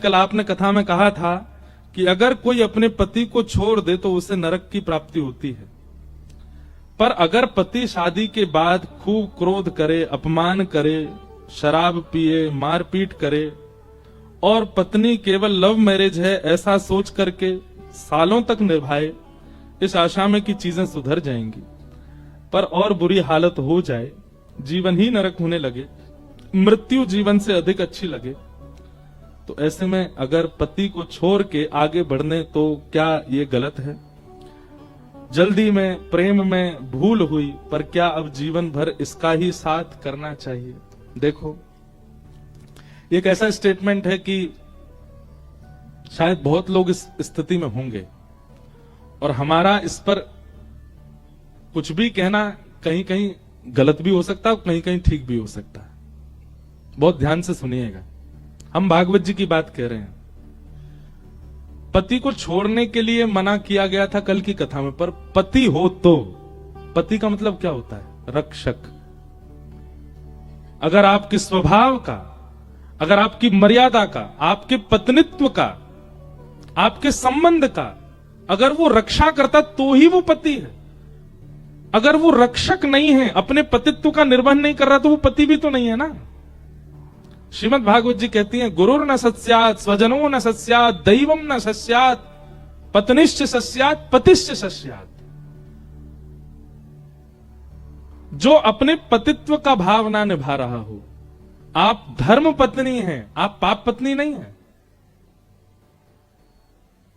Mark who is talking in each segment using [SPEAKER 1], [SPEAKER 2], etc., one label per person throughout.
[SPEAKER 1] कल आपने कथा में कहा था कि अगर कोई अपने पति को छोड़ दे तो उसे नरक की प्राप्ति होती है, पर अगर पति शादी के बाद खूब क्रोध करे, अपमान करे, शराब पिए, मारपीट करे और पत्नी केवल लव मैरिज है ऐसा सोच करके सालों तक निभाए इस आशा में कि चीजें सुधर जाएंगी, पर और बुरी हालत हो जाए, जीवन ही नरक होने लगे, मृत्यु जीवन से अधिक अच्छी लगे, तो ऐसे में अगर पति को छोड़ के आगे बढ़ने तो क्या ये गलत है? जल्दी में प्रेम में भूल हुई, पर क्या अब जीवन भर इसका ही साथ करना चाहिए? देखो, एक ऐसा स्टेटमेंट है कि शायद बहुत लोग इस स्थिति में होंगे और हमारा इस पर कुछ भी कहना कहीं कहीं गलत भी हो सकता है, कहीं कहीं ठीक भी हो सकता है। बहुत ध्यान से सुनिएगा, हम भागवत जी की बात कह रहे हैं। पति को छोड़ने के लिए मना किया गया था कल की कथा में, पर पति हो तो, पति का मतलब क्या होता है? रक्षक। अगर आपके स्वभाव का, अगर आपकी मर्यादा का, आपके पत्नित्व का, आपके संबंध का अगर वो रक्षा करता तो ही वो पति है। अगर वो रक्षक नहीं है, अपने पतित्व का निर्वहन नहीं कर रहा, तो वो पति भी तो नहीं है ना। श्रीमद् भागवत जी कहती हैं, गुरुर न सस्यात्, स्वजनो न सस्यात्, दैवम न सस्यात्, पत्निश्च सस्यात्, पतिश्च सस्यात्। जो अपने पतित्व का भाव ना निभा रहा हो, आप धर्म पत्नी हैं, आप पाप पत्नी नहीं है।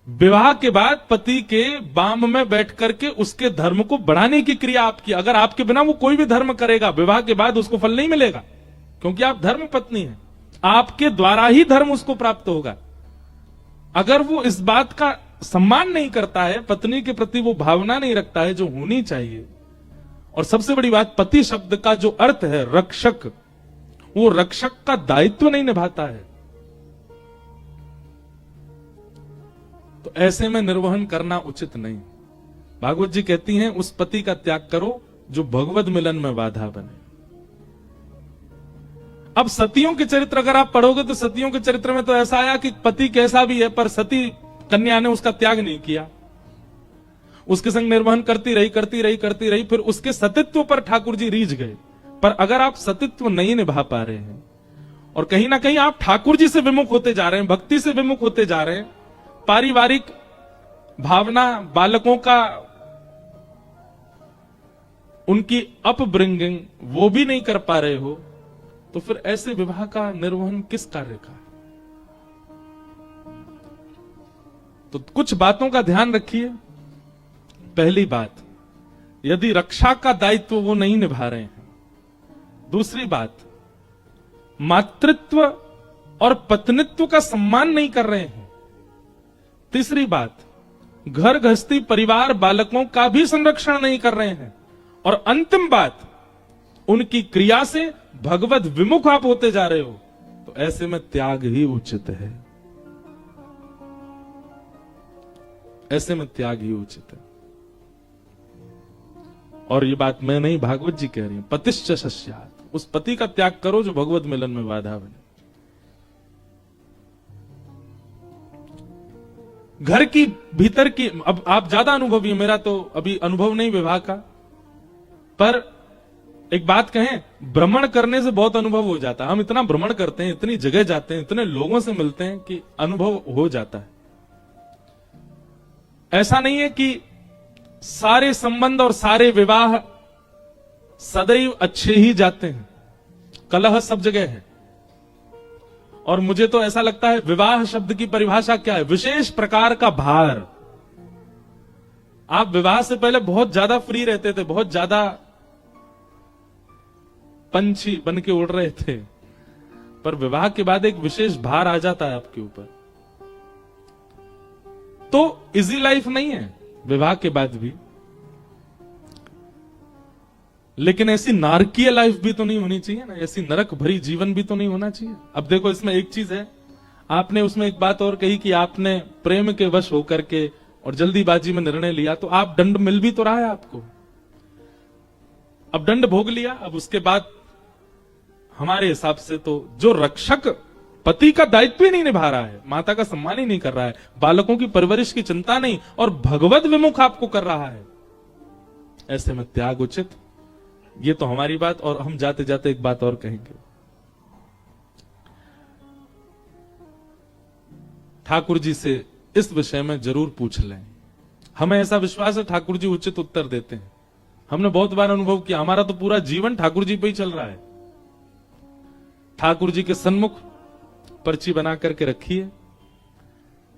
[SPEAKER 1] विवाह के बाद पति के बाम में बैठ करके उसके धर्म को बढ़ाने की क्रिया आपकी। अगर आपके बिना वो कोई भी धर्म करेगा, विवाह के बाद उसको फल नहीं मिलेगा, क्योंकि आप धर्म पत्नी हैं। आपके द्वारा ही धर्म उसको प्राप्त होगा। अगर वो इस बात का सम्मान नहीं करता है, पत्नी के प्रति वो भावना नहीं रखता है जो होनी चाहिए, और सबसे बड़ी बात, पति शब्द का जो अर्थ है रक्षक, वो रक्षक का दायित्व नहीं निभाता है, तो ऐसे में निर्वहन करना उचित नहीं। भागवत जी कहती हैं, उस पति का त्याग करो जो भगवत मिलन में बाधा बने। अब सतियों के चरित्र अगर आप पढ़ोगे तो सतियों के चरित्र में तो ऐसा आया कि पति कैसा भी है, पर सती कन्या ने उसका त्याग नहीं किया, उसके संग निर्वहन करती रही, फिर उसके सतित्व पर ठाकुर जी रीझ गए। पर अगर आप सतित्व नहीं निभा पा रहे हैं और कहीं ना कहीं आप ठाकुर जी से विमुख होते जा रहे हैं, भक्ति से विमुख होते जा रहे हैं, पारिवारिक भावना, बालकों का उनकी अपब्रिंगिंग वो भी नहीं कर पा रहे हो, तो फिर ऐसे विवाह का निर्वहन किस कार्य का? तो कुछ बातों का ध्यान रखिए। पहली बात, यदि रक्षा का दायित्व वो नहीं निभा रहे हैं। दूसरी बात, मातृत्व और पत्नित्व का सम्मान नहीं कर रहे हैं। तीसरी बात, घर गृहस्थी, परिवार, बालकों का भी संरक्षण नहीं कर रहे हैं। और अंतिम बात, उनकी क्रिया से भगवत विमुख आप होते जा रहे हो, तो ऐसे में त्याग ही उचित है। ऐसे में त्याग ही उचित है। और ये बात मैं नहीं, भागवत जी कह रही हैं, पतिश्च सस्यात्, उस पति का त्याग करो जो भगवत मिलन में बाधा बने। घर की भीतर की, अब आप ज्यादा अनुभवी, मेरा तो अभी अनुभव नहीं विवाह का, पर एक बात कहें, भ्रमण करने से बहुत अनुभव हो जाता है। हम इतना भ्रमण करते हैं, इतनी जगह जाते हैं, इतने लोगों से मिलते हैं कि अनुभव हो जाता है। ऐसा नहीं है कि सारे संबंध और सारे विवाह सदैव अच्छे ही जाते हैं, कलह सब जगह है। और मुझे तो ऐसा लगता है, विवाह शब्द की परिभाषा क्या है? विशेष प्रकार का भार। आप विवाह से पहले बहुत ज्यादा फ्री रहते थे, बहुत ज्यादा पंछी बन के उड़ रहे थे, पर विवाह के बाद एक विशेष भार आ जाता है आपके ऊपर। तो इजी लाइफ नहीं है विवाह के बाद भी, लेकिन ऐसी नारकीय लाइफ भी तो नहीं होनी चाहिए ना, ऐसी नरक भरी जीवन भी तो नहीं होना चाहिए। अब देखो, इसमें एक चीज है, आपने उसमें एक बात और कही कि आपने प्रेम के वश होकर के और जल्दीबाजी में निर्णय लिया, तो आप दंड मिल भी तो रहा है आपको। अब दंड भोग लिया, अब उसके बाद हमारे हिसाब से तो जो रक्षक पति का दायित्व ही नहीं निभा रहा है, माता का सम्मान ही नहीं कर रहा है, बालकों की परवरिश की चिंता नहीं और भगवत विमुख आपको कर रहा है, ऐसे में त्याग उचित। ये तो हमारी बात। और हम जाते जाते एक बात और कहेंगे, ठाकुर जी से इस विषय में जरूर पूछ लें। हमें ऐसा विश्वास है ठाकुर जी उचित उत्तर देते हैं। हमने बहुत बार अनुभव किया, हमारा तो पूरा जीवन ठाकुर जी पे ही चल रहा है। ठाकुर जी के सन्मुख पर्ची बना करके रखिए,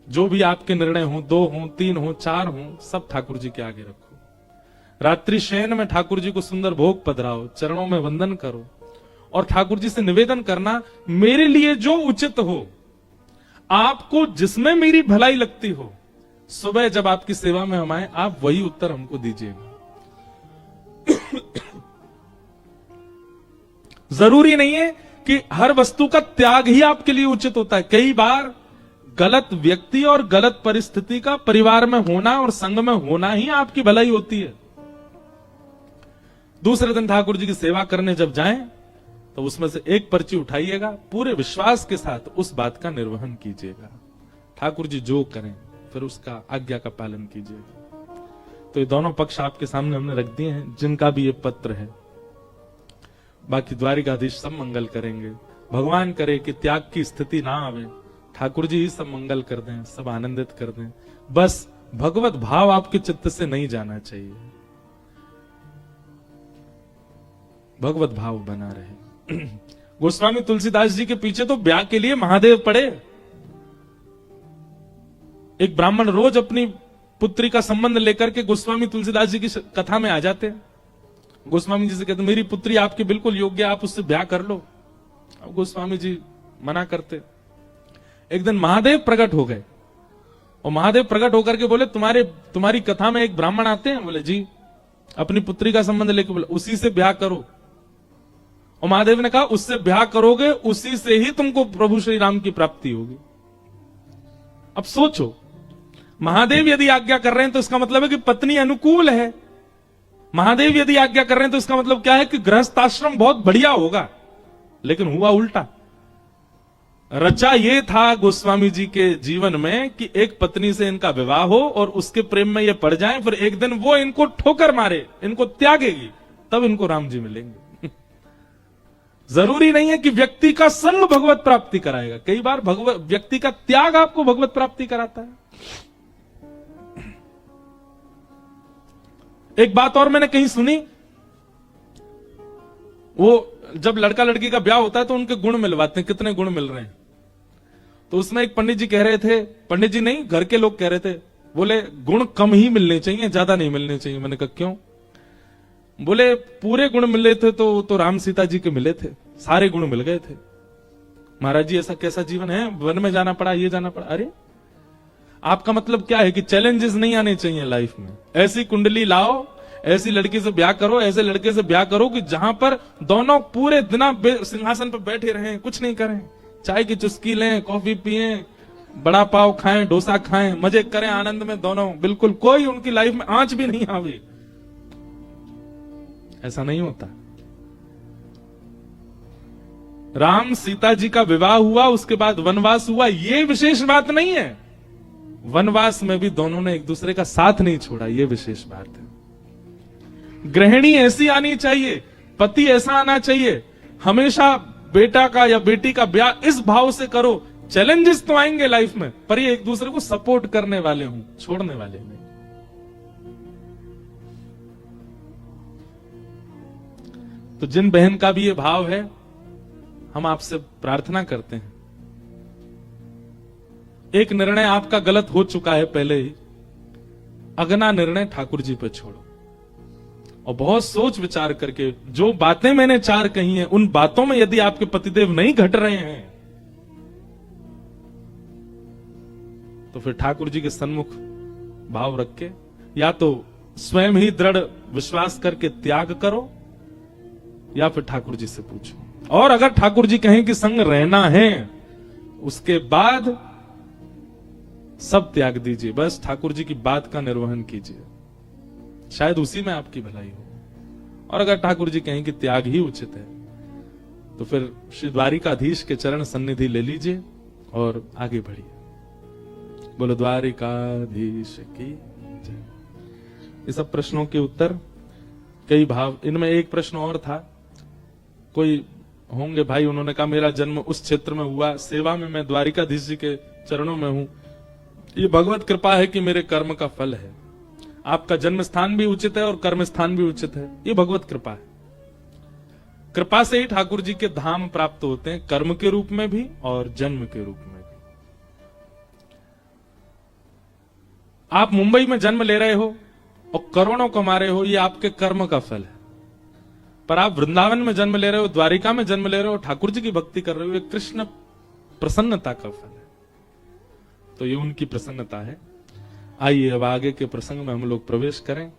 [SPEAKER 1] जो भी आपके निर्णय हो, 2 हो, 3 हो, 4 हो, सब ठाकुर जी के आगे रखो। रात्रि शयन में ठाकुर जी को सुंदर भोग पधराओ, चरणों में वंदन करो और ठाकुर जी से निवेदन करना, मेरे लिए जो उचित हो, आपको जिसमें मेरी भलाई लगती हो, सुबह जब आपकी सेवा में हम आए, आप वही उत्तर हमको दीजिएगा। जरूरी नहीं है कि हर वस्तु का त्याग ही आपके लिए उचित होता है। कई बार गलत व्यक्ति और गलत परिस्थिति का परिवार में होना और संग में होना ही आपकी भलाई होती है। दूसरे दिन ठाकुर जी की सेवा करने जब जाएं, तो उसमें से एक पर्ची उठाइएगा, पूरे विश्वास के साथ उस बात का निर्वहन कीजिएगा। ठाकुर जी जो करें फिर उसका आज्ञा का पालन कीजिएगा। तो ये दोनों पक्ष आपके सामने हमने रख दिए हैं, जिनका भी ये पत्र है। बाकी द्वारिकाधीश सब मंगल करेंगे। भगवान करे कि त्याग की स्थिति ना आवे, ठाकुर जी ही सब मंगल कर दें, सब आनंदित कर दें। बस भगवत भाव आपके चित्त से नहीं जाना चाहिए, भगवत भाव बना रहे। गोस्वामी तुलसीदास जी के पीछे तो ब्याह के लिए महादेव पड़े। एक ब्राह्मण रोज अपनी पुत्री का संबंध लेकर के गोस्वामी तुलसीदास जी की कथा में आ जाते। गोस्वामी जी से कहते, मेरी पुत्री आपकी बिल्कुल योग्य, आप उससे ब्याह कर लो। अब गोस्वामी जी मना करते। एक दिन महादेव प्रकट हो गए और महादेव प्रकट होकर के बोले, तुम्हारी कथा में एक ब्राह्मण आते हैं। बोले जी, अपनी पुत्री का संबंध लेके बोले उसी से ब्याह करो। और महादेव ने कहा, उससे ब्याह करोगे उसी से ही तुमको प्रभु श्री राम की प्राप्ति होगी। अब सोचो, महादेव यदि आज्ञा कर रहे हैं तो इसका मतलब है कि पत्नी अनुकूल है। महादेव यदि आज्ञा कर रहे हैं तो इसका मतलब क्या है कि गृहस्थाश्रम बहुत बढ़िया होगा। लेकिन हुआ उल्टा। रचा ये था गोस्वामी जी के जीवन में कि एक पत्नी से इनका विवाह हो और उसके प्रेम में ये पड़ जाएं, फिर एक दिन वो इनको ठोकर मारे, इनको त्यागेगी, तब इनको राम जी मिलेंगे। जरूरी नहीं है कि व्यक्ति का संग भगवत प्राप्ति कराएगा, कई बार व्यक्ति का त्याग आपको भगवत प्राप्ति कराता है। एक बात और मैंने कहीं सुनी, वो जब लड़का लड़की का ब्याह होता है तो उनके गुण मिलवाते हैं, कितने गुण मिल रहे हैं। तो उसमें एक पंडित जी कह रहे थे, पंडित जी नहीं, घर के लोग कह रहे थे, बोले गुण कम ही मिलने चाहिए, ज्यादा नहीं मिलने चाहिए। मैंने कहा क्यों? बोले पूरे गुण मिले थे तो राम सीता जी के मिले थे, सारे गुण मिल गए थे। महाराज जी ऐसा कैसा जीवन है, वन में जाना पड़ा, ये जाना पड़ा। अरे आपका मतलब क्या है कि चैलेंजेस नहीं आने चाहिए लाइफ में। ऐसी कुंडली लाओ, ऐसी लड़की से ब्याह करो, ऐसे लड़के से ब्याह करो कि जहां पर दोनों पूरे दिन सिंहासन पर बैठे रहें, कुछ नहीं करें, चाय की चुस्की लें, कॉफी पिए, बड़ा पाव खाएं, डोसा खाएं, मजे करें आनंद में दोनों, बिल्कुल कोई उनकी लाइफ में आंच भी नहीं आवे। ऐसा नहीं होता। राम सीता जी का विवाह हुआ, उसके बाद वनवास हुआ, ये विशेष बात नहीं है। वनवास में भी दोनों ने एक दूसरे का साथ नहीं छोड़ा, ये विशेष बात है। गृहिणी ऐसी आनी चाहिए, पति ऐसा आना चाहिए। हमेशा बेटा का या बेटी का ब्याह इस भाव से करो। चैलेंजेस तो आएंगे लाइफ में, पर ये एक दूसरे को सपोर्ट करने वाले हों, छोड़ने वाले नहीं। तो जिन बहन का भी ये भाव है, हम आपसे प्रार्थना करते हैं, एक निर्णय आपका गलत हो चुका है पहले ही, अगला निर्णय ठाकुर जी पर छोड़ो और बहुत सोच विचार करके, जो बातें मैंने 4 कही हैं, उन बातों में यदि आपके पतिदेव नहीं घट रहे हैं तो फिर ठाकुर जी के सन्मुख भाव रख के या तो स्वयं ही दृढ़ विश्वास करके त्याग करो या फिर ठाकुर जी से पूछो। और अगर ठाकुर जी कहें कि संग रहना है, उसके बाद सब त्याग दीजिए, बस ठाकुर जी की बात का निर्वहन कीजिए, शायद उसी में आपकी भलाई हो। और अगर ठाकुर जी कहें कि त्याग ही उचित है, तो फिर श्री द्वारिकाधीश के चरण सन्निधि ले लीजिए और आगे बढ़िए। बोलो द्वारिकाधीश की जय। ये सब प्रश्नों के उत्तर, कई भाव। इनमें एक प्रश्न और था, कोई होंगे भाई, उन्होंने कहा मेरा जन्म उस क्षेत्र में हुआ, सेवा में मैं द्वारिकाधीश जी के चरणों में हूं, ये भगवत कृपा है कि मेरे कर्म का फल है। आपका जन्म स्थान भी उचित है और कर्म स्थान भी उचित है, ये भगवत कृपा है। कृपा से ही ठाकुर जी के धाम प्राप्त होते हैं, कर्म के रूप में भी और जन्म के रूप में भी। आप मुंबई में जन्म ले रहे हो और करोड़ों कमा रहे हो, ये आपके कर्म का फल है। पर आप वृंदावन में जन्म ले रहे हो, द्वारिका में जन्म ले रहे हो, ठाकुर जी की भक्ति कर रहे हो, ये कृष्ण प्रसन्नता का फल है। तो ये उनकी प्रसन्नता है। आइए अब आगे के प्रसंग में हम लोग प्रवेश करें।